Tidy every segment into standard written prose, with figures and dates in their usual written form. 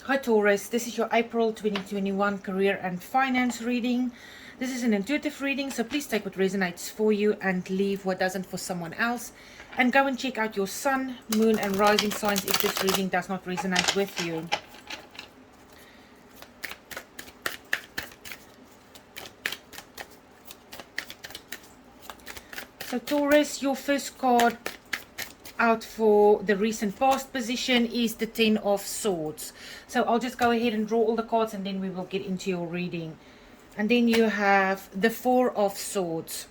Hi Taurus, this is your April 2021 career and finance reading. This is an intuitive reading, so please take what resonates for you and leave what doesn't for someone else. And go and check out your sun, moon and rising signs if this reading does not resonate with you. So Taurus, your first card out for the recent past position is the Ten of Swords. So I'll just go ahead and draw all the cards and then we will get into your reading. And then you have the Four of Swords.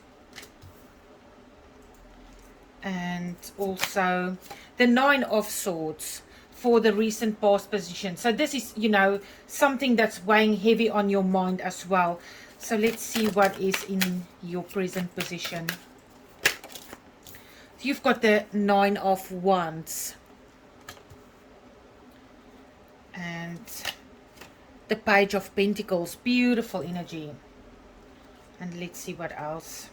And also the Nine of Swords for the recent past position. So this is, you know, something that's weighing heavy on your mind as well. So let's see what is in your present position. You've got the Nine of Wands and the Page of Pentacles, beautiful energy. And let's see what else.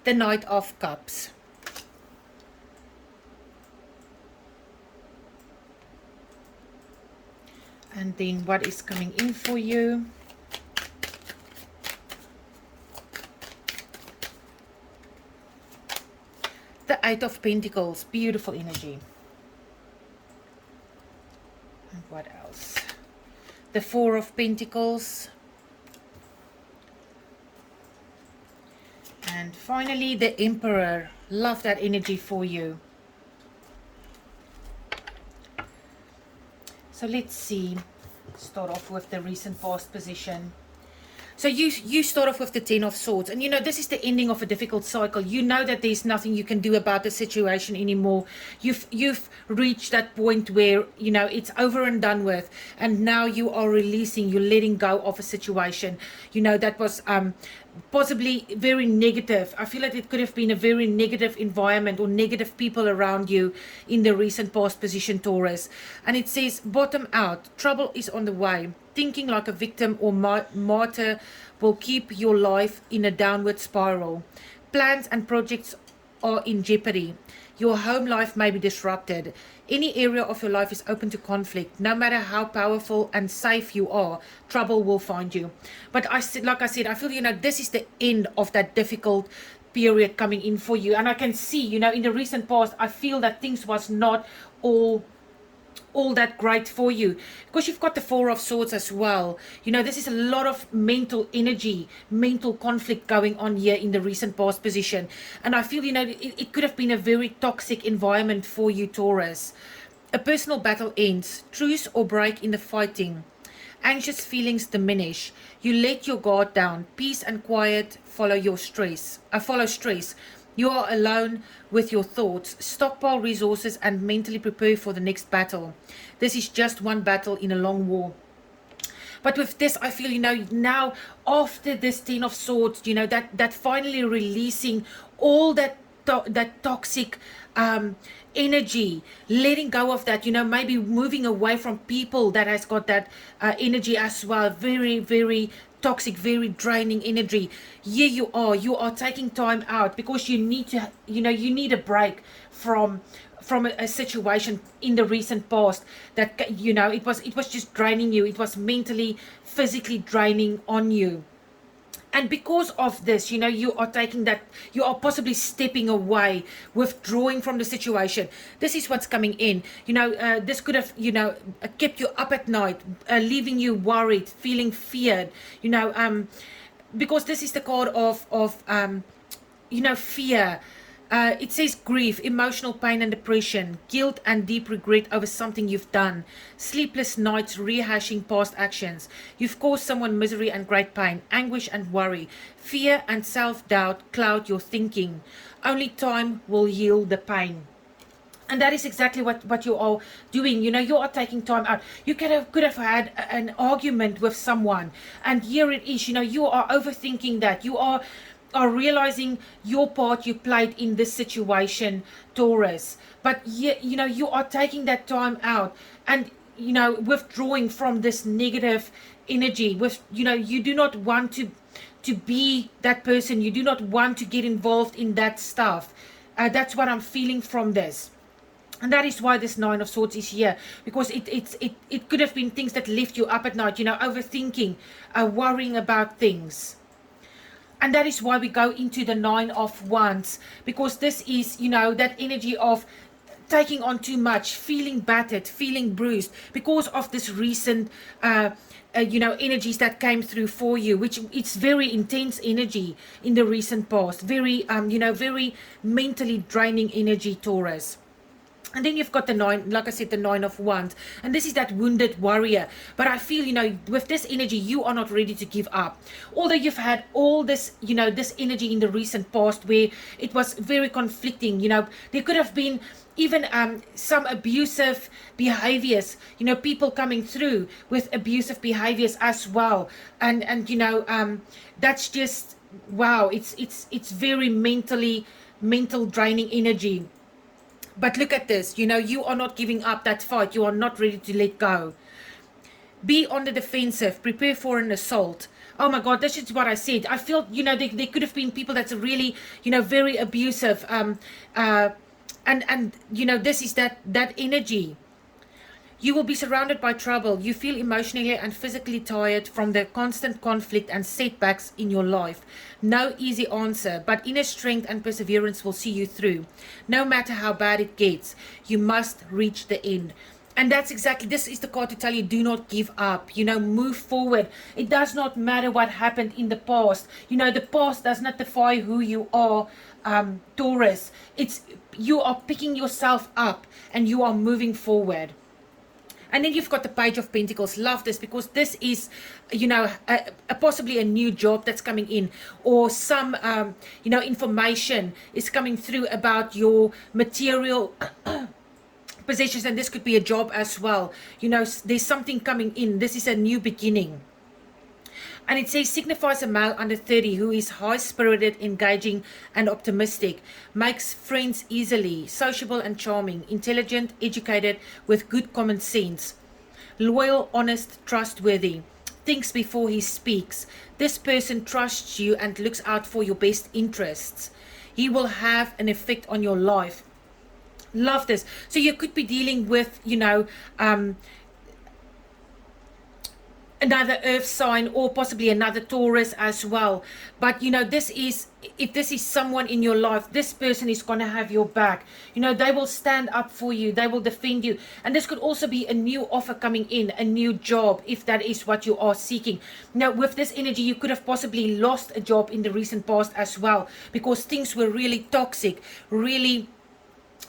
The Knight of Cups. And then what is coming in for you. The Eight of Pentacles, beautiful energy. And what else? The Four of Pentacles. And finally, the Emperor. Love that energy for you. So let's see. Start off with the recent past position. So you start off with the Ten of Swords. And you know, this is the ending of a difficult cycle. You know that there's nothing you can do about the situation anymore. You've reached that point where, you know, it's over and done with. And now you are releasing, you're letting go of a situation. You know, that was possibly very negative. I feel like it could have been a very negative environment or negative people around you in the recent past position, Taurus. And it says, bottom out, trouble is on the way. Thinking like a victim or martyr will keep your life in a downward spiral. Plans and projects are in jeopardy. Your home life may be disrupted. Any area of your life is open to conflict. No matter how powerful and safe you are, trouble will find you. But like I said, I feel, you know, this is the end of that difficult period coming in for you. And I can see, you know, in the recent past, I feel that things was not all that great for you, because you've got the Four of Swords as well. You know, this is a lot of mental energy, mental conflict going on here in the recent past position. And I feel, you know, it could have been a very toxic environment for you, Taurus. A personal battle ends. Truce or break in the fighting. Anxious feelings diminish. You let your guard down. Peace and quiet follow stress. You are alone with your thoughts. Stockpile resources and mentally prepare for the next battle. This is just one battle in a long war. But with this, I feel, you know, now after this Ten of Swords, you know, that finally releasing all that toxic energy, letting go of that, you know, maybe moving away from people that has got that energy as well. Very, very toxic, very draining energy. Here you are taking time out because you need to, you know, you need a break from a situation in the recent past that, you know, it was just draining you. It was mentally, physically draining on you. And because of this, you know, you are taking that, you are possibly stepping away, withdrawing from the situation. This is what's coming in. You know, this could have, you know, kept you up at night, leaving you worried, feeling feared, you know, because this is the card of you know, fear. It says grief, emotional pain and depression, guilt and deep regret over something you've done, sleepless nights rehashing past actions. You've caused someone misery and great pain, anguish and worry. Fear and self-doubt cloud your thinking. Only time will heal the pain. And that is exactly what you are doing. You know, you are taking time out. You could have had an argument with someone, and here it is. You know, you are overthinking that. You are realizing your part you played in this situation, Taurus. But you know, you are taking that time out and, you know, withdrawing from this negative energy. With, you know, you do not want to be that person. You do not want to get involved in that stuff. That's what I'm feeling from this. And that is why this Nine of Swords is here, because it could have been things that lift you up at night, you know, overthinking, worrying about things. And that is why we go into the Nine of Wands, because this is, you know, that energy of taking on too much, feeling battered, feeling bruised, because of this recent, you know, energies that came through for you, which it's very intense energy in the recent past, very, you know, very mentally draining energy, Taurus. And then you've got the nine, like I said, the Nine of Wands. And this is that wounded warrior. But I feel, you know, with this energy, you are not ready to give up. Although you've had all this, you know, this energy in the recent past where it was very conflicting, you know, there could have been even some abusive behaviors, you know, people coming through with abusive behaviors as well. And you know, that's just, wow, it's very mental draining energy. But look at this, you know, you are not giving up that fight. You are not ready to let go. Be on the defensive. Prepare for an assault. Oh my God, this is what I said. I feel, you know, there could have been people that's really, you know, very abusive. And you know, this is that energy. You will be surrounded by trouble. You feel emotionally and physically tired from the constant conflict and setbacks in your life. No easy answer, but inner strength and perseverance will see you through. No matter how bad it gets, you must reach the end. And that's exactly, this is the card to tell you, do not give up, you know, move forward. It does not matter what happened in the past. You know, the past does not define who you are, Taurus. It's, you are picking yourself up and you are moving forward. And then you've got the Page of Pentacles. Love this, because this is, you know, possibly a new job that's coming in, or some, you know, information is coming through about your material possessions, and this could be a job as well. You know, there's something coming in. This is a new beginning. And it says, signifies a male under 30 who is high-spirited, engaging, and optimistic, makes friends easily, sociable and charming, intelligent, educated, with good common sense, loyal, honest, trustworthy, thinks before he speaks. This person trusts you and looks out for your best interests. He will have an effect on your life. Love this. So you could be dealing with, you know, another earth sign, or possibly another Taurus as well. But you know, this is, if this is someone in your life, this person is going to have your back. You know, they will stand up for you, they will defend you. And this could also be a new offer coming in, a new job, if that is what you are seeking. Now with this energy, you could have possibly lost a job in the recent past as well, because things were really toxic, really,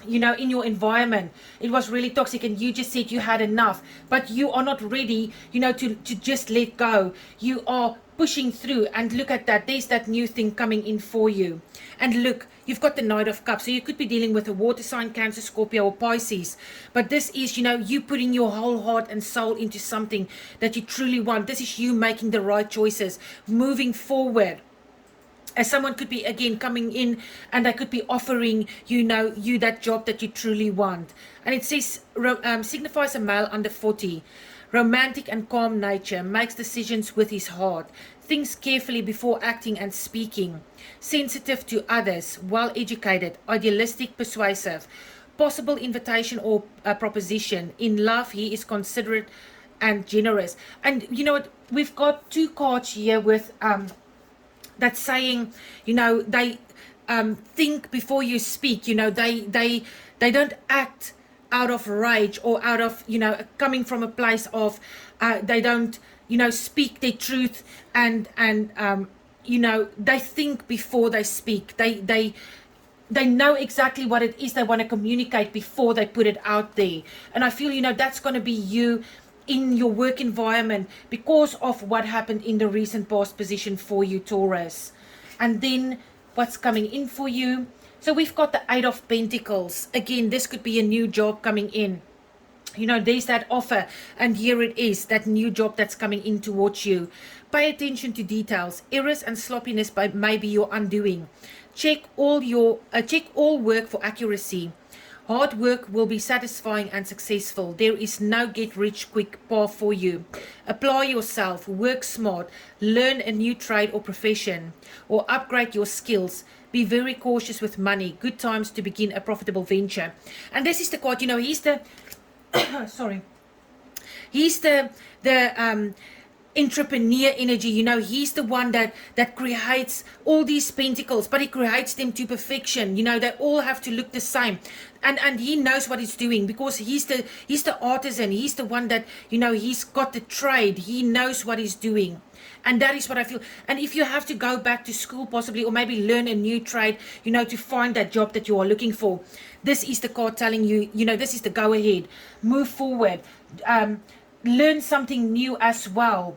you know, in your environment, it was really toxic, and you just said you had enough. But you are not ready, you know, to just let go. You are pushing through, and look at that, there's that new thing coming in for you. And look, you've got the Knight of Cups, so you could be dealing with a water sign, Cancer, Scorpio, or Pisces. But this is, you know, you putting your whole heart and soul into something that you truly want. This is you making the right choices, moving forward. As someone could be, again, coming in, and they could be offering, you know, you that job that you truly want. And it says, signifies a male under 40, romantic and calm nature, makes decisions with his heart, thinks carefully before acting and speaking, sensitive to others, well educated, idealistic, persuasive, possible invitation or proposition. In love, he is considerate and generous. And you know what, we've got two cards here with that's saying, you know, they think before you speak. You know, they don't act out of rage, or out of, you know, coming from a place of they don't, you know, speak their truth, and you know, they think before they speak. They know exactly what it is they want to communicate before they put it out there. And I feel, you know, that's going to be you in your work environment, because of what happened in the recent past position for you, Taurus. And then what's coming in for you? So we've got the Eight of Pentacles. Again, this could be a new job coming in. You know, there's that offer, and here it is, that new job that's coming in towards you. Pay attention to details. Errors and sloppiness may be your undoing. Check all work for accuracy. Hard work will be satisfying and successful. There is no get-rich-quick path for you. Apply yourself, work smart, learn a new trade or profession, or upgrade your skills. Be very cautious with money. Good times to begin a profitable venture. And this is the quote, you know, he's the, sorry, he's the entrepreneur energy, you know, he's the one that creates all these pentacles, but he creates them to perfection. You know, they all have to look the same, and he knows what he's doing, because he's the artisan. He's the one that, you know, he's got the trade. He knows what he's doing. And that is what I feel. And if you have to go back to school possibly, or maybe learn a new trade, you know, to find that job that you are looking for, this is the card telling you, you know, this is the go ahead, move forward, learn something new as well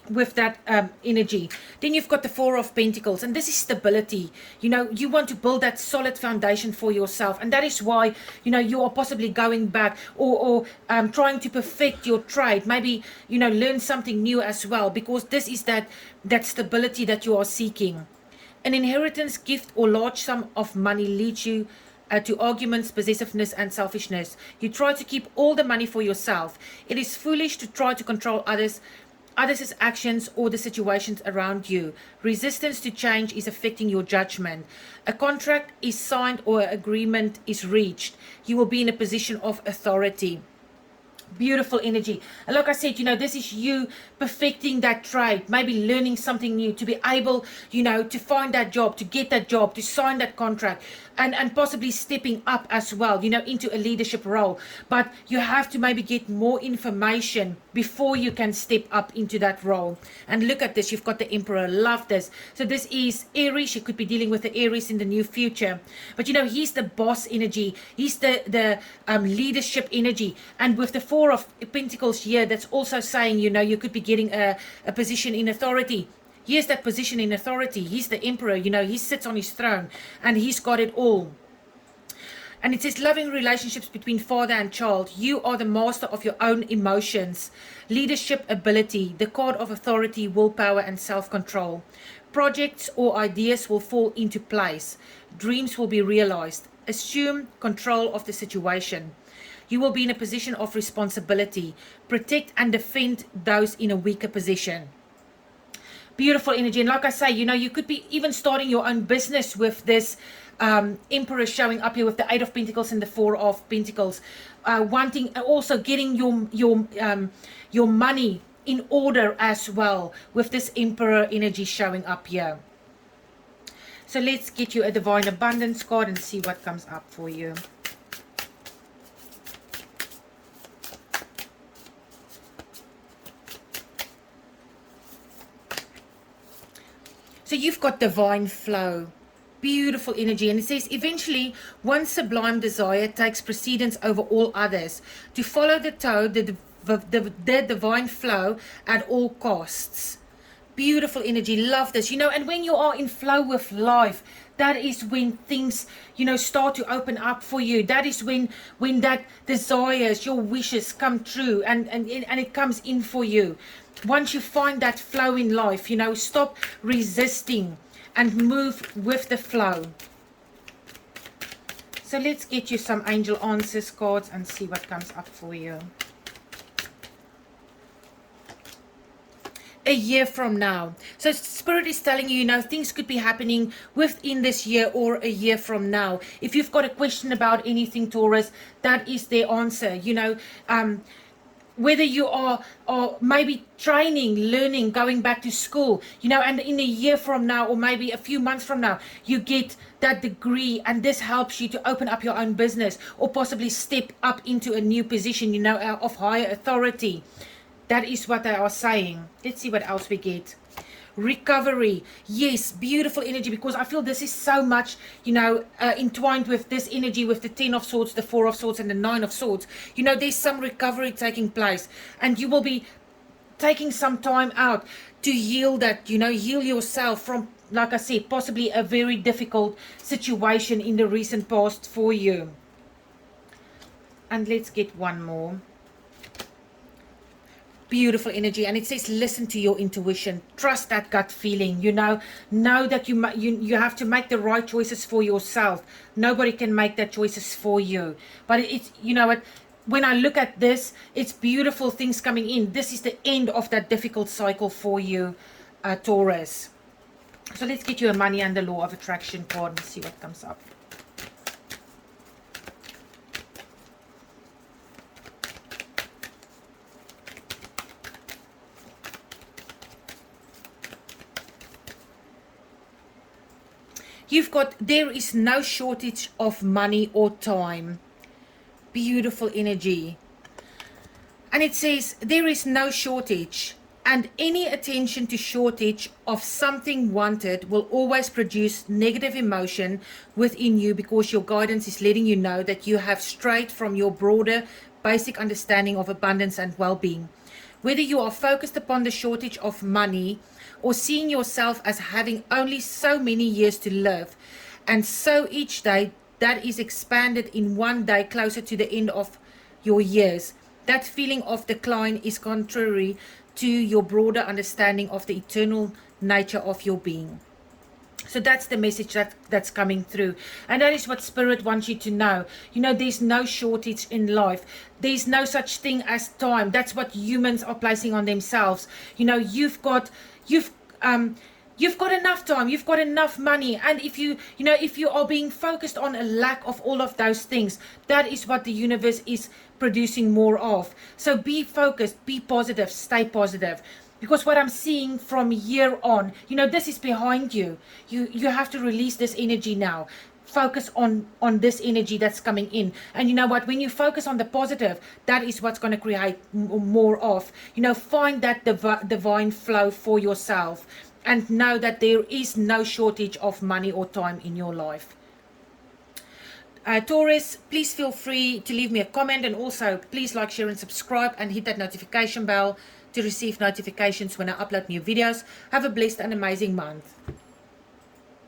with that energy. Then you've got the Four of Pentacles, and this is stability. You know, you want to build that solid foundation for yourself, and that is why, you know, you are possibly going back or trying to perfect your trade, maybe, you know, learn something new as well, because this is that stability that you are seeking. An inheritance, gift, or large sum of money leads you to arguments, possessiveness, and selfishness. You try to keep all the money for yourself. It is foolish to try to control others' actions or the situations around you. Resistance to change is affecting your judgment. A contract is signed or an agreement is reached. You will be in a position of authority. Beautiful energy. And like I said, you know, this is you perfecting that trade, maybe learning something new, to be able, you know, to find that job, to get that job, to sign that contract, and possibly stepping up as well, you know, into a leadership role. But you have to maybe get more information before you can step up into that role. And look at this, you've got the Emperor. Love this. So this is Aries. You could be dealing with the Aries in the near future, but you know, he's the boss energy, he's the leadership energy. And with the Four of Pentacles here, that's also saying, you know, you could be getting a position in authority. Here's that position in authority. He's the Emperor, you know, he sits on his throne and he's got it all. And it says loving relationships between father and child. You are the master of your own emotions. Leadership ability, the card of authority, willpower, and self-control. Projects or ideas will fall into place. Dreams will be realized. Assume control of the situation. You will be in a position of responsibility. Protect and defend those in a weaker position. Beautiful energy. And like I say, you know, you could be even starting your own business with this Emperor showing up here with the Eight of Pentacles and the Four of Pentacles. Wanting, also getting your money in order as well, with this Emperor energy showing up here. So let's get you a Divine Abundance card and see what comes up for you. So you've got divine flow, beautiful energy. And it says, eventually, one sublime desire takes precedence over all others. To follow the the divine flow at all costs. Beautiful energy. Love this. You know, and when you are in flow with life, that is when things, you know, start to open up for you. That is when that desires, your wishes come true, and it comes in for you. Once you find that flow in life, you know, stop resisting and move with the flow. So let's get you some angel answers cards and see what comes up for you. A year from now. So Spirit is telling you, you know, things could be happening within this year or a year from now. If you've got a question about anything, Taurus, that is their answer. You know, whether you are maybe training, learning, going back to school, you know, and in a year from now or maybe a few months from now, you get that degree, and this helps you to open up your own business or possibly step up into a new position, you know, of higher authority. That is what they are saying. Let's see what else we get. Recovery. Yes, beautiful energy, because I feel this is so much, you know, entwined with this energy, with the 10 of Swords, the 4 of Swords, and the 9 of Swords. You know, there's some recovery taking place, and you will be taking some time out to heal that, you know, heal yourself from, like I said, possibly a very difficult situation in the recent past for you. And let's get one more. Beautiful energy. And it says, listen to your intuition. Trust that gut feeling. Know that you have to make the right choices for yourself. Nobody can make that choices for you. But it's, you know what, when I look at this, it's beautiful things coming in. This is the end of that difficult cycle for you, Taurus. So let's get you a money and the law of attraction card and see what comes up. You've got, there is no shortage of money or time. Beautiful energy. And it says, there is no shortage. And any attention to shortage of something wanted will always produce negative emotion within you, because your guidance is letting you know that you have strayed from your broader basic understanding of abundance and well-being. Whether you are focused upon the shortage of money or seeing yourself as having only so many years to live, and so each day that is expanded in one day closer to the end of your years, that feeling of decline is contrary to your broader understanding of the eternal nature of your being. So that's the message that's coming through. And that is what Spirit wants you to know. You know, there's no shortage in life. There's no such thing as time. That's what humans are placing on themselves. You know, you've got enough time, you've got enough money, and if you are being focused on a lack of all of those things, that is what the universe is producing more of. So be focused, be positive, stay positive, because what I'm seeing from here on, you know, this is behind you. You have to release this energy now. Focus on this energy that's coming in. And you know what, when you focus on the positive, that is what's going to create more of. You know, find that divine flow for yourself, and know that there is no shortage of money or time in your life. Taurus, please feel free to leave me a comment, and also please like, share and subscribe, and hit that notification bell to receive notifications when I upload new videos. Have a blessed and amazing month.